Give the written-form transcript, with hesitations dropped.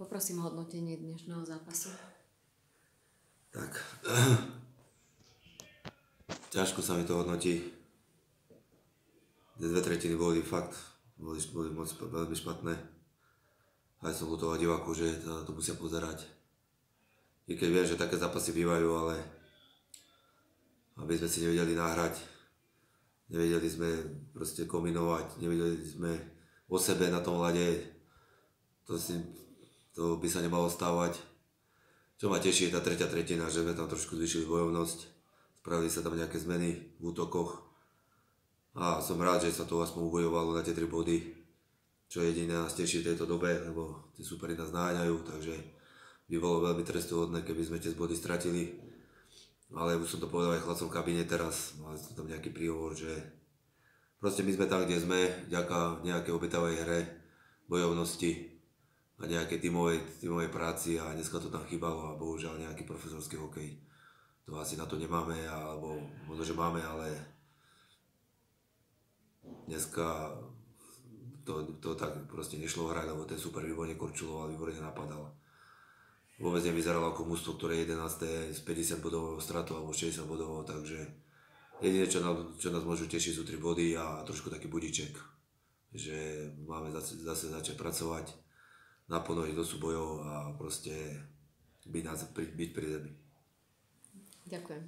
Poprosím hodnotenie dnešného zápasu. Tak, ťažko sa mi to hodnotí. Tie 2/3 boli fakt, boli moc veľmi špatné. Aj som lutoval divákov, že to musia pozerať. I keď viem, že také zápasy bývajú, ale aby sme si nevedeli nahrať, nevedeli sme proste kombinovať, nevedeli sme o sebe na tom ľade, to by sa nemalo stávať. Čo ma teší je tá tretia tretina, že sme tam trošku zvýšili bojovnosť, spravili sa tam nejaké zmeny v útokoch a som rád, že sa to aspoň ubojovalo na tie 3 body, čo jediné nás teší v tejto dobe, lebo tí súperi nás naháňajú, takže by bolo veľmi trestuhodné, keby sme tie body stratili. Ale už som to povedal aj chlapcom v kabíne teraz, mali som tam nejaký príhovor, že proste my sme tam, kde sme, vďaka nejakej obetavej hre, bojovnosti a nejakej tímovej práci a dneska to tam chýbalo a bohužiaľ nejaký profesorský hokej. To asi na to nemáme, alebo možno, že máme, ale dneska to tak proste nešlo hrať, lebo ten super výborne korčuloval, výborne napadal. Vôbec nevyzeralo ako mužstvo, ktoré je 11. z 50 bodového stratu alebo 60 bodového, takže jediné, čo nás môžu tešiť, sú 3 body a trošku taký budíček, že máme zase začať pracovať, naplno ísť do súbojov a proste byť pri zemi. Ďakujem.